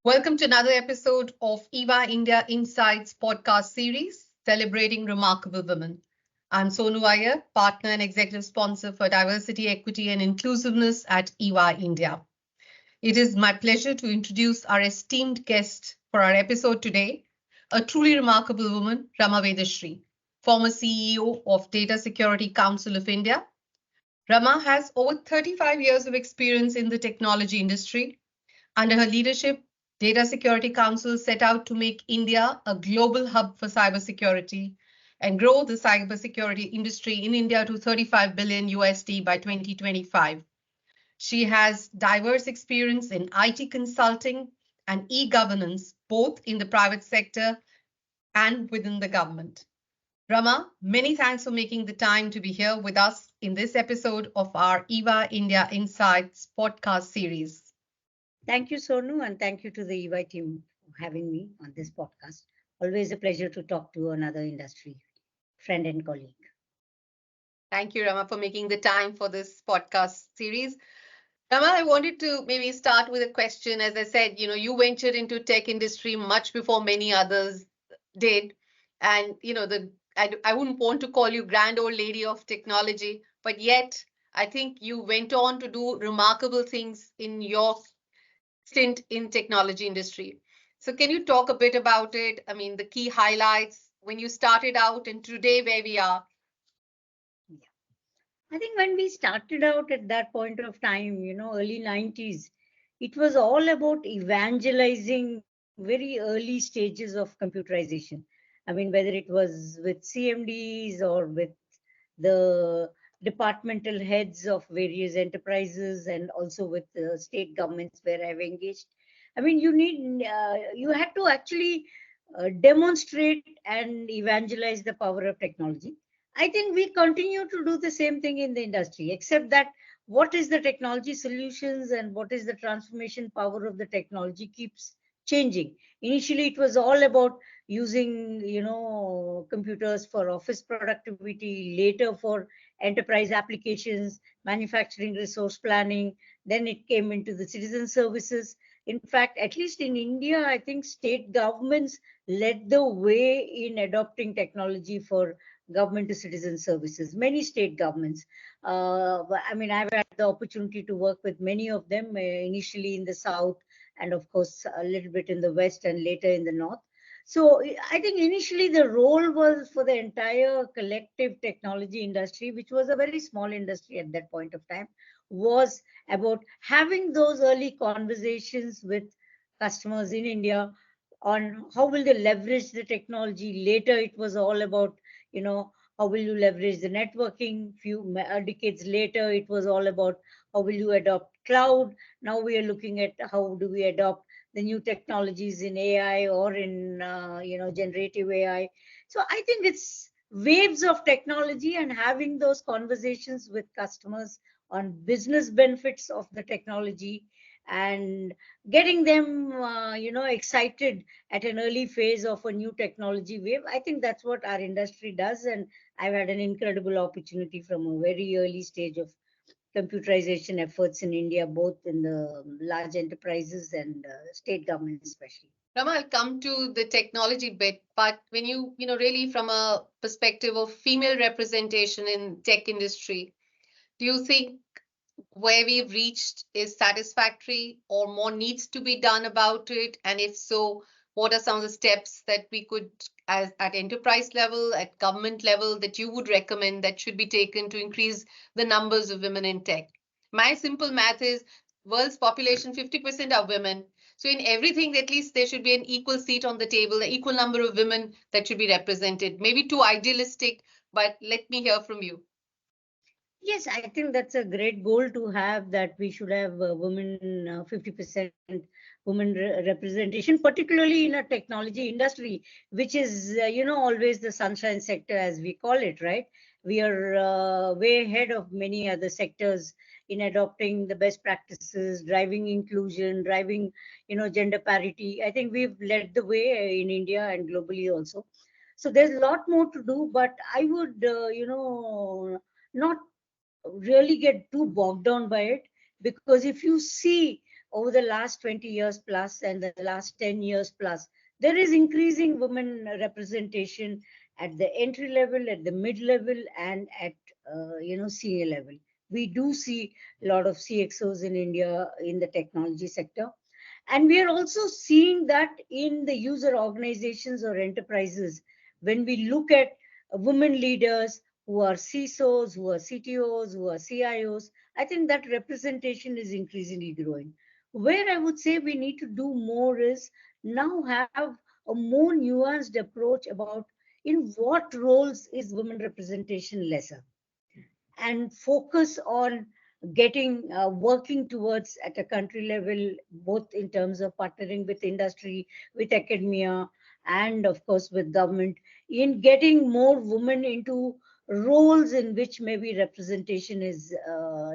Welcome to another episode of EVA India Insights podcast series, celebrating remarkable women. I'm Sonu Iyer, partner and executive sponsor for diversity, equity, and inclusiveness at EVA India. It is my pleasure to introduce our esteemed guest for our episode today, a truly remarkable woman, Rama, former CEO of Data Security Council of India. Rama has over 35 years of experience in the technology industry. Under her leadership, Data Security Council set out to make India a global hub for cybersecurity and grow the cybersecurity industry in India to 35 billion USD by 2025. She has diverse experience in IT consulting and e-governance, both in the private sector and within the government. Rama, many thanks for making the time to be here with us in this episode of our EVA India Insights podcast series. Thank you, Sonu, and thank you to the EY team for having me on this podcast. Always a pleasure to talk to another industry friend and colleague. Thank you, Rama, for making the time for this podcast series. Rama, I wanted to maybe start with a question. As I said, you ventured into tech industry much before many others did. And, I wouldn't want to call you grand old lady of technology, but yet I think you went on to do remarkable things in your stint in technology industry. So can you talk a bit about it? I mean, the key highlights when you started out and today where we are. Yeah. I think when we started out at that point of time, early 90s, it was all about evangelizing very early stages of computerization. I mean, whether it was with CMDs or with the departmental heads of various enterprises and also with the state governments where I've engaged. I mean, you had to actually demonstrate and evangelize the power of technology. I think we continue to do the same thing in the industry, except that what is the technology solutions and what is the transformation power of the technology keeps changing. Initially, it was all about using, computers for office productivity, later for enterprise applications, manufacturing resource planning. Then it came into the citizen services. In fact, at least in India, I think state governments led the way in adopting technology for government to citizen services. Many state governments. I mean, I've had the opportunity to work with many of them, initially in the south, and of course, a little bit in the west and later in the north. So I think initially the role was for the entire collective technology industry, which was a very small industry at that point of time, was about having those early conversations with customers in India on how will they leverage the technology. Later, it was all about, how will you leverage the networking. Few decades later, it was all about how will you adopt cloud. Now we are looking at how do we adopt the new technologies in AI or in generative AI. So I think it's waves of technology and having those conversations with customers on business benefits of the technology and getting them excited at an early phase of a new technology wave. I think that's what our industry does, and I've had an incredible opportunity from a very early stage of computerization efforts in India, both in the large enterprises and state government especially. Rama, I'll come to the technology bit, but when really from a perspective of female representation in tech industry, do you think where we've reached is satisfactory or more needs to be done about it? And if so, what are some of the steps that we could, as at enterprise level, at government level, that you would recommend that should be taken to increase the numbers of women in tech? My simple math is world's population, 50% are women. So in everything, at least there should be an equal seat on the table, an equal number of women that should be represented. Maybe too idealistic, but let me hear from you. Yes, I think that's a great goal to have, that we should have women, 50% women representation, particularly in a technology industry, which is, always the sunshine sector, as we call it, right? We are way ahead of many other sectors in adopting the best practices, driving inclusion, driving, gender parity. I think we've led the way in India and globally also. So there's a lot more to do, but I would, not really get too bogged down by it. Because if you see over the last 20 years plus and the last 10 years plus, there is increasing women representation at the entry level, at the mid level, and at senior level. We do see a lot of CXOs in India in the technology sector. And we are also seeing that in the user organizations or enterprises. When we look at women leaders who are CISOs, who are CTOs, who are CIOs, I think that representation is increasingly growing. Where I would say we need to do more is now have a more nuanced approach about in what roles is women representation lesser, and focus on getting working towards at a country level, both in terms of partnering with industry, with academia, and of course with government, in getting more women into roles in which maybe representation is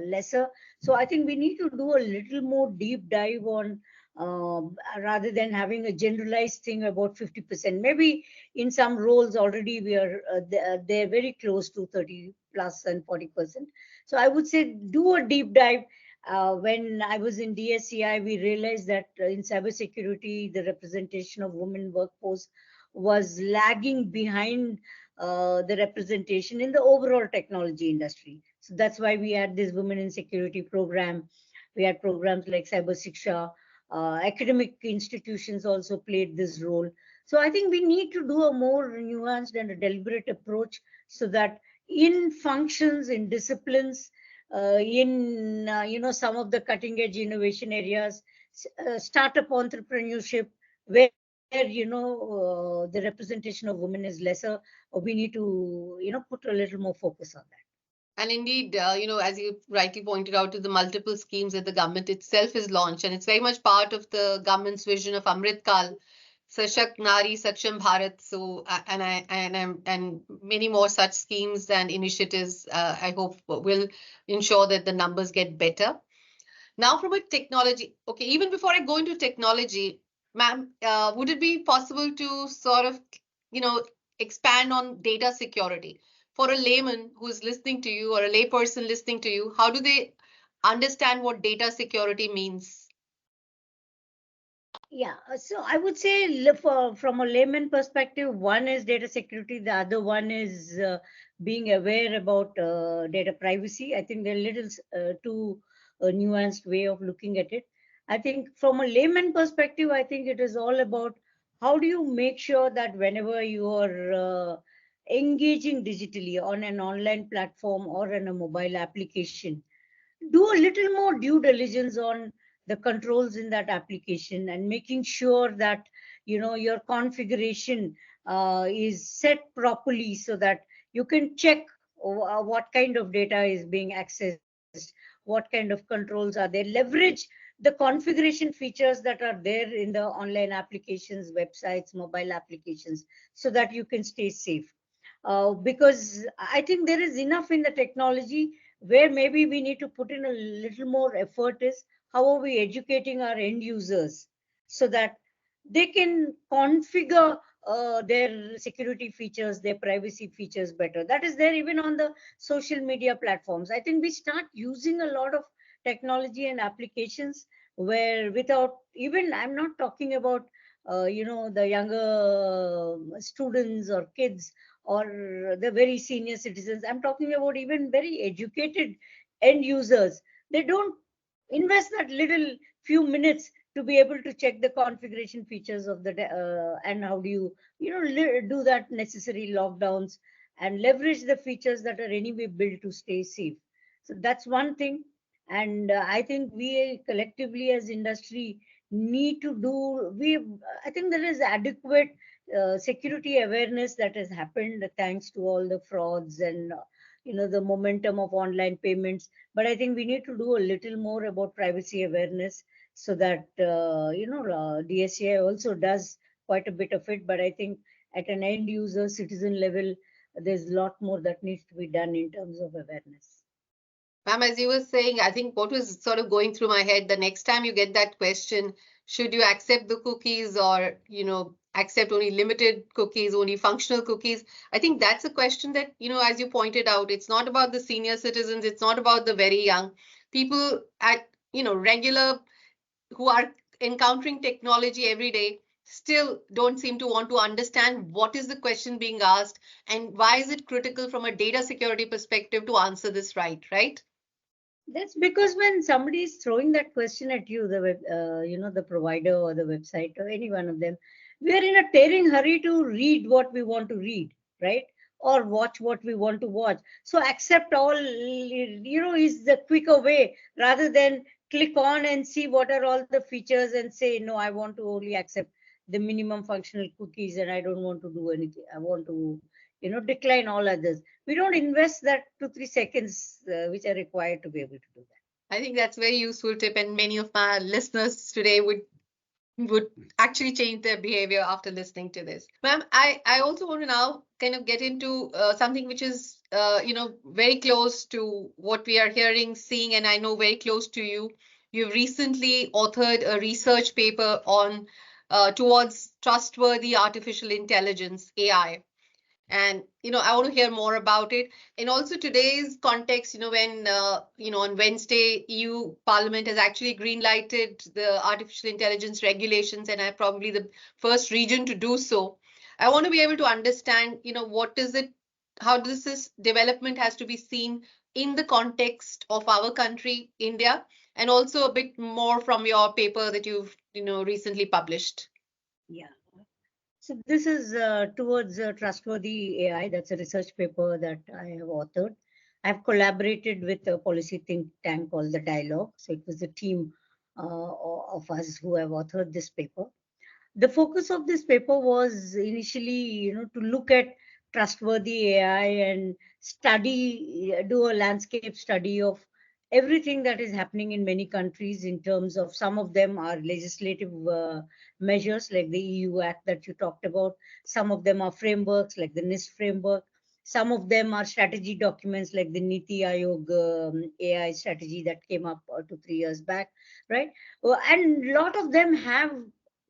lesser. So I think we need to do a little more deep dive on, rather than having a generalized thing about 50%. Maybe in some roles already we are they're very close to 30 plus and 40%. So I would say do a deep dive. When I was in DSCI, we realized that in cybersecurity, the representation of women workforce was lagging behind the representation in the overall technology industry. So that's why we had this Women in Security program. We had programs like Cyber Siksha. Academic institutions also played this role. So I think we need to do a more nuanced and a deliberate approach so that in functions, in disciplines, in some of the cutting edge innovation areas, startup entrepreneurship, where the representation of women is lesser, we need to put a little more focus on that. And indeed, as you rightly pointed out, to the multiple schemes that the government itself has launched, and it's very much part of the government's vision of Amrit Kal, Sashakt Nari Saksham Bharat. So, and many more such schemes and initiatives, I hope will ensure that the numbers get better. Now, from a technology, okay, even before I go into technology, ma'am, would it be possible to sort of, expand on data security? For a layman who is listening to you or a layperson listening to you, how do they understand what data security means? Yeah, so I would say from a layman perspective, one is data security, the other one is being aware about data privacy. I think they're little too nuanced way of looking at it. I think from a layman perspective, I think it is all about how do you make sure that whenever you are engaging digitally on an online platform or in a mobile application, do a little more due diligence on the controls in that application and making sure that your configuration is set properly so that you can check what kind of data is being accessed, what kind of controls are there, leverage the configuration features that are there in the online applications, websites, mobile applications, so that you can stay safe. Because I think there is enough in the technology. Where maybe we need to put in a little more effort is how are we educating our end users so that they can configure their security features, their privacy features better. That is there even on the social media platforms. I think we start using a lot of technology and applications where without even, I'm not talking about the younger students or kids or the very senior citizens. I'm talking about even very educated end users. They don't invest that little few minutes to be able to check the configuration features of the and how do you do that necessary lockdowns and leverage the features that are anyway built to stay safe. So that's one thing. And I think we collectively as industry need to do, I think there is adequate security awareness that has happened thanks to all the frauds and the momentum of online payments. But I think we need to do a little more about privacy awareness so that DSCI also does quite a bit of it. But I think at an end user citizen level, there's a lot more that needs to be done in terms of awareness. Ma'am, as you were saying, I think what was sort of going through my head, the next time you get that question, should you accept the cookies or, accept only limited cookies, only functional cookies? I think that's a question that, as you pointed out, it's not about the senior citizens, it's not about the very young. People at regular who are encountering technology every day still don't seem to want to understand what is the question being asked and why is it critical from a data security perspective to answer this right? That's because when somebody is throwing that question at you, the the provider or the website or any one of them, we are in a tearing hurry to read what we want to read, right? Or watch what we want to watch. So accept all, is the quicker way rather than click on and see what are all the features and say, no, I want to only accept the minimum functional cookies and I don't want to do anything. I want to, decline all others. We don't invest that 2 3 seconds which are required to be able to do that. I think that's a very useful tip, and many of my listeners today would actually change their behavior after listening to this. Ma'am, I also want to now kind of get into something which is, very close to what we are hearing, seeing, and I know very close to you. You've recently authored a research paper on towards trustworthy artificial intelligence, AI. And I want to hear more about it, and also today's context, when on Wednesday EU Parliament has actually green lighted the artificial intelligence regulations, and I'm probably the first region to do so. I want to be able to understand, what is it, how does this development has to be seen in the context of our country, India, and also a bit more from your paper that you've recently published. Yeah. So this is towards trustworthy AI. That's a research paper that I have authored. I've collaborated with a policy think tank called the Dialogue. So it was a team of us who have authored this paper. The focus of this paper was initially, to look at trustworthy AI and study, do a landscape study of everything that is happening in many countries in terms of some of them are legislative measures like the EU Act that you talked about. Some of them are frameworks like the NIST framework. Some of them are strategy documents like the Niti Aayog AI strategy that came up 2 3 years back, right? And a lot of them have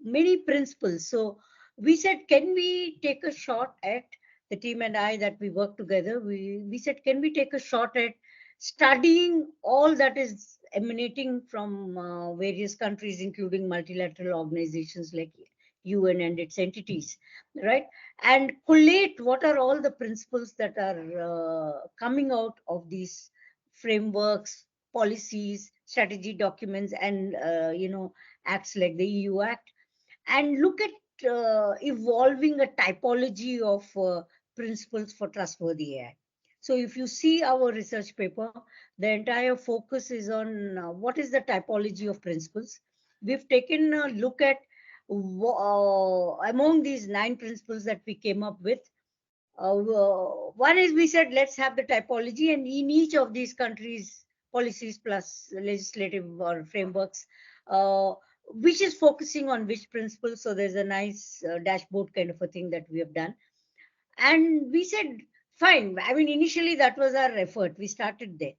many principles. So we said, can we take a shot at the team and I that we work together? We said, can we take a shot at studying all that is emanating from various countries, including multilateral organizations like UN and its entities, right? And collate what are all the principles that are coming out of these frameworks, policies, strategy documents, and acts like the EU Act, and look at evolving a typology of principles for trustworthy AI. So, if you see our research paper, the entire focus is on what is the typology of principles. We've taken a look at among these 9 principles that we came up with. One is we said let's have the typology, and in each of these countries, policies plus legislative or frameworks, uh, which is focusing on which principles. So there's a nice dashboard kind of a thing that we have done. And we said, fine. I mean, initially that was our effort. We started there.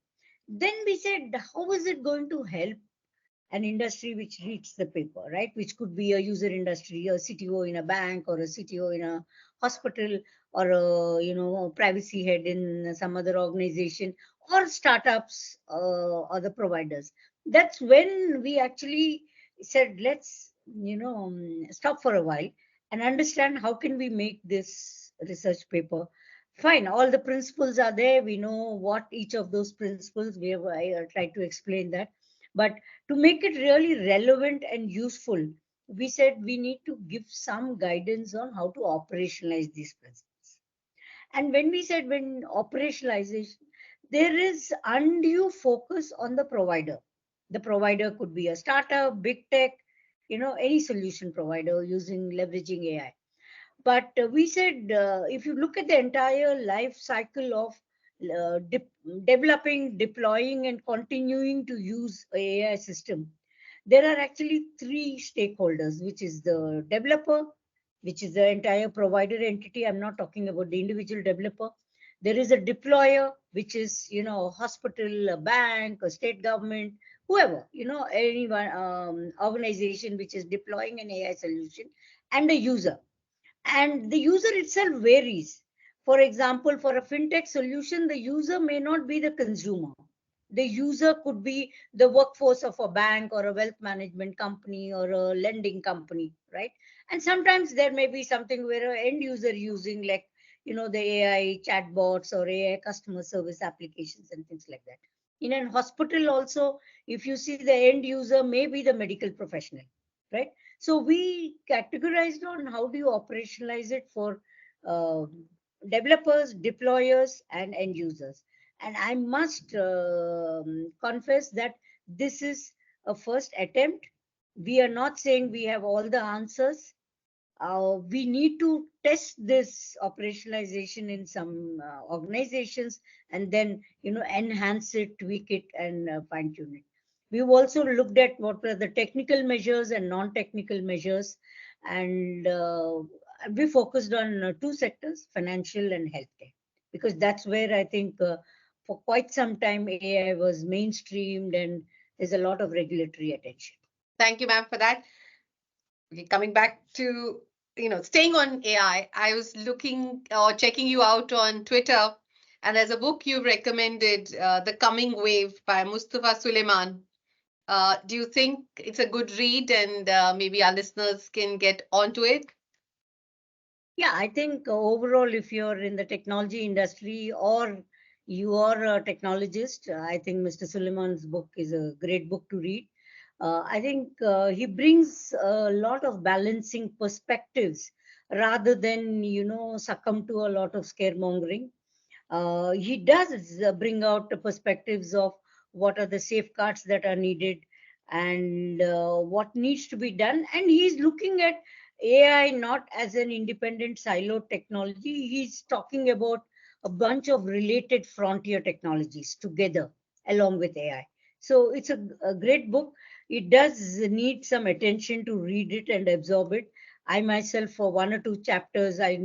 Then we said, how is it going to help an industry which reads the paper, right? Which could be a user industry, a CTO in a bank, or a CTO in a hospital, or a privacy head in some other organization, or startups or the providers. That's when we actually said, let's stop for a while and understand how can we make this research paper. Fine, all the principles are there. We know what each of those principles. We have I tried to explain that, but to make it really relevant and useful, we said we need to give some guidance on how to operationalize these principles. And when we said when operationalization, there is undue focus on the provider. The provider could be a startup, big tech, any solution provider using leveraging AI. But we said if you look at the entire life cycle of developing, deploying, and continuing to use AI system, there are actually 3 stakeholders, which is the developer, which is the entire provider entity. I'm not talking about the individual developer. There is a deployer, which is a hospital, a bank, a state government, whoever, any organization which is deploying an AI solution, and a user. And the user itself varies. For example, for a fintech solution, the user may not be the consumer. The user could be the workforce of a bank or a wealth management company or a lending company, right? And sometimes there may be something where an end user using, like, the AI chatbots or AI customer service applications and things like that. In an hospital also, if you see, the end user may be the medical professional, right? So we categorized on how do you operationalize it for uh, developers, deployers, and end users. And I must confess that this is a first attempt. We are not saying we have all the answers. We need to test this operationalization in some organizations, and then enhance it, tweak it, and fine tune it. We've also looked at what were the technical measures and non-technical measures, and we focused on two sectors: financial and healthcare, because that's where I think for quite some time AI was mainstreamed, and there's a lot of regulatory attention. Thank you, ma'am, for that. Okay, coming back to, staying on AI, I was looking or checking you out on Twitter, and there's a book you've recommended, The Coming Wave by Mustafa Suleiman. Do you think it's a good read, and maybe our listeners can get onto it? Yeah, I think overall, if you're in the technology industry or you are a technologist, I think Mr. Suleiman's book is a great book to read. I think he brings a lot of balancing perspectives rather than, succumb to a lot of scaremongering. He does bring out the perspectives of what are the safeguards that are needed, and what needs to be done. And he's looking at AI not as an independent silo technology. He's talking about a bunch of related frontier technologies together along with AI. So it's a great book. It does need some attention to read it and absorb it. I myself, for one or two chapters, I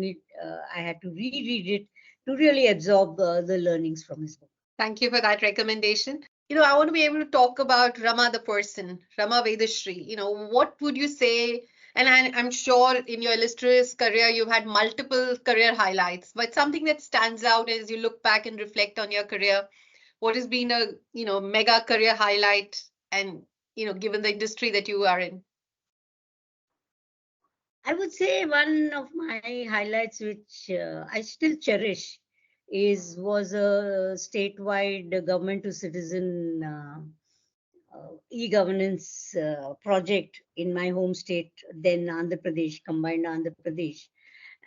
had to reread it to really absorb the learnings from his book. Thank you for that recommendation. I want to be able to talk about Rama the person, Rama Vedashri. What would you say? And I'm sure in your illustrious career, you've had multiple career highlights, but something that stands out as you look back and reflect on your career, what has been a, mega career highlight, and, given the industry that you are in? I would say one of my highlights, which I still cherish, was a statewide government to citizen e-governance project in my home state, then Andhra Pradesh, combined Andhra Pradesh.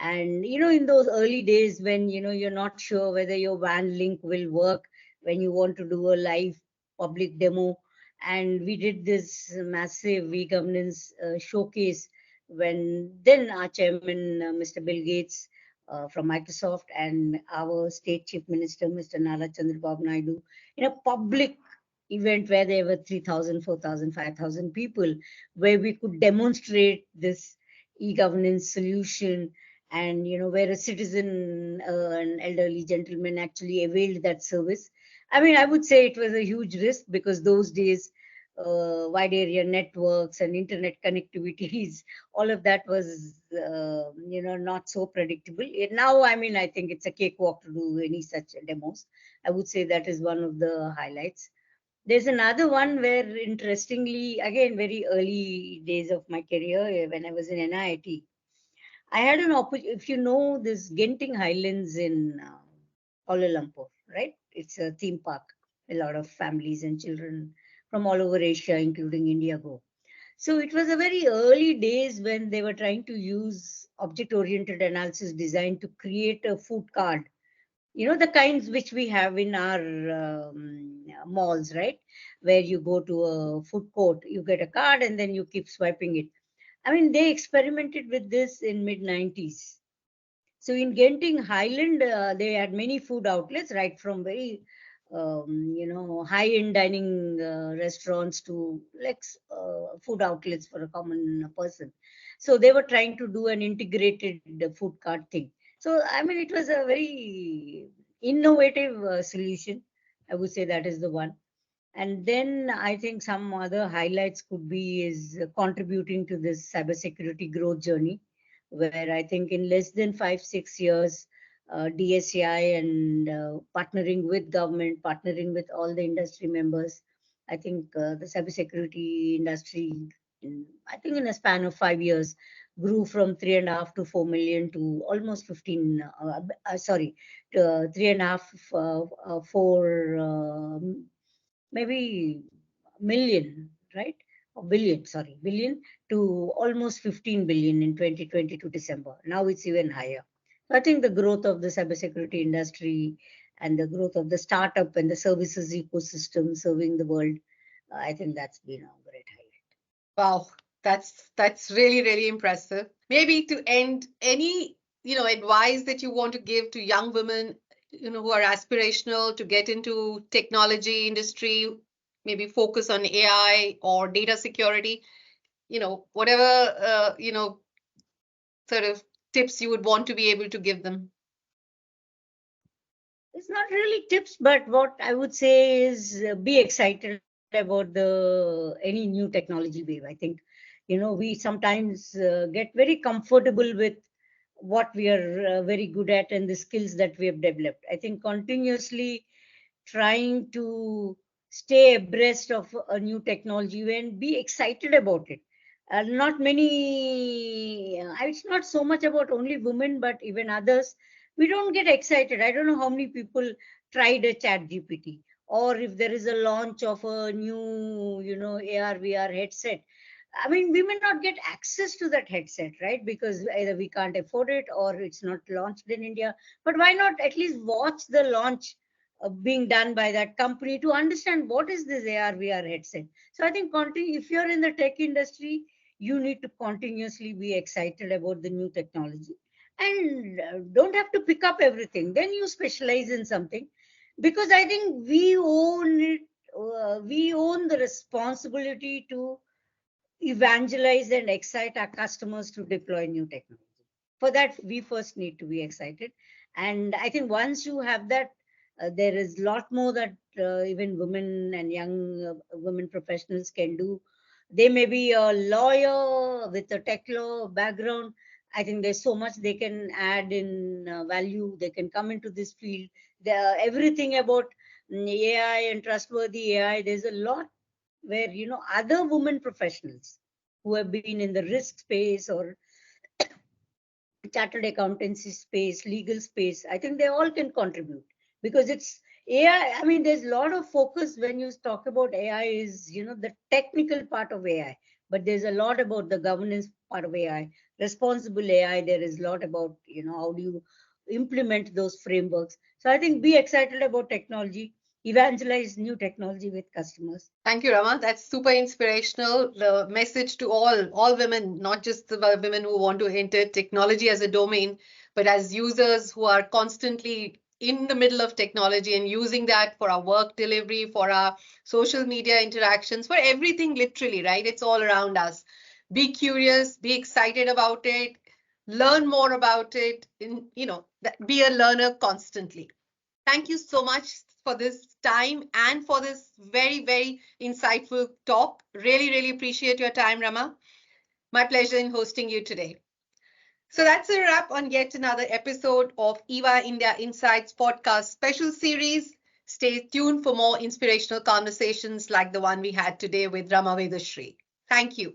And in those early days when you're not sure whether your WAN link will work when you want to do a live public demo, and we did this massive e-governance showcase when then our chairman, Mr. Bill Gates from Microsoft, and our state chief minister, Mr. Nara Chandrababu Naidu, in a public event where there were 3,000, 4,000, 5,000 people, where we could demonstrate this e-governance solution, and where a citizen, an elderly gentleman, actually availed that service. I mean, I would say it was a huge risk, because those days wide area networks and internet connectivities, all of that was not so predictable. Now, I mean, I think it's a cakewalk to do any such demos. I would say that is one of the highlights. There's another one where, interestingly, again, very early days of my career, when I was in NIT, I had an opportunity. If you know this Genting Highlands in Kuala Lumpur, right? It's a theme park. A lot of families and children from all over Asia, including India, go. So it was a very early days when they were trying to use object-oriented analysis design to create a food card. The kinds which we have in our malls, right? Where you go to a food court, you get a card, and then you keep swiping it. I mean, they experimented with this in mid 90s. So in Genting Highland, they had many food outlets, right from very high-end dining restaurants to like food outlets for a common person. So they were trying to do an integrated food cart thing. So I mean, it was a very innovative solution. I would say that is the one. And then I think some other highlights could be is contributing to this cybersecurity growth journey, where I think in less than 5, 6 years, DSCI and partnering with government, partnering with all the industry members. I think the cybersecurity industry, I think in a span of 5 years, grew from 3.5 to 4 million to almost 15. Sorry, to 3.5, 4, maybe million, right? Or billion, sorry, billion to almost 15 billion in 2022 December. Now it's even higher. So I think the growth of the cybersecurity industry and the growth of the startup and the services ecosystem serving the world, I think that's been a great highlight. Wow, that's really, really impressive. Maybe to end, any advice that you want to give to young women who are aspirational to get into technology industry, maybe focus on AI or data security, whatever sort of tips you would want to be able to give them. It's not really tips, but what I would say is be excited about the any new technology wave. I think, we sometimes get very comfortable with what we are very good at and the skills that we have developed. I think continuously trying to stay abreast of a new technology and be excited about it. Not many, it's not so much about only women, but even others. We don't get excited. I don't know how many people tried a chat GPT, or if there is a launch of a new, AR, VR headset. I mean, we may not get access to that headset, right? Because either we can't afford it or it's not launched in India. But why not at least watch the launch being done by that company to understand what is this AR VR headset? So I think if you're in the tech industry, you need to continuously be excited about the new technology and don't have to pick up everything. Then you specialize in something because I think we own it. We own the responsibility to evangelize and excite our customers to deploy new technology. For that, we first need to be excited. And I think once you have that, there is a lot more that even women and young women professionals can do. They may be a lawyer with a tech law background. I think there's so much they can add in value. They can come into this field. Everything about AI and trustworthy AI, there's a lot where other women professionals who have been in the risk space or chartered accountancy space, legal space, I think they all can contribute because it's AI. I mean, there's a lot of focus when you talk about AI is, the technical part of AI, but there's a lot about the governance part of AI, responsible AI. There is a lot about, how do you implement those frameworks. So I think be excited about technology, evangelize new technology with customers. Thank you, Rama. That's super inspirational. The message to all women, not just the women who want to enter technology as a domain, but as users who are constantly in the middle of technology and using that for our work delivery, for our social media interactions, for everything literally, right? It's all around us. Be curious, be excited about it, learn more about it, be a learner constantly. Thank you so much for this time and for this very, very insightful talk. Really, really appreciate your time, Rama. My pleasure in hosting you today. So that's a wrap on yet another episode of EVA India Insights podcast special series. Stay tuned for more inspirational conversations like the one we had today with Rama Vedashri. Thank you.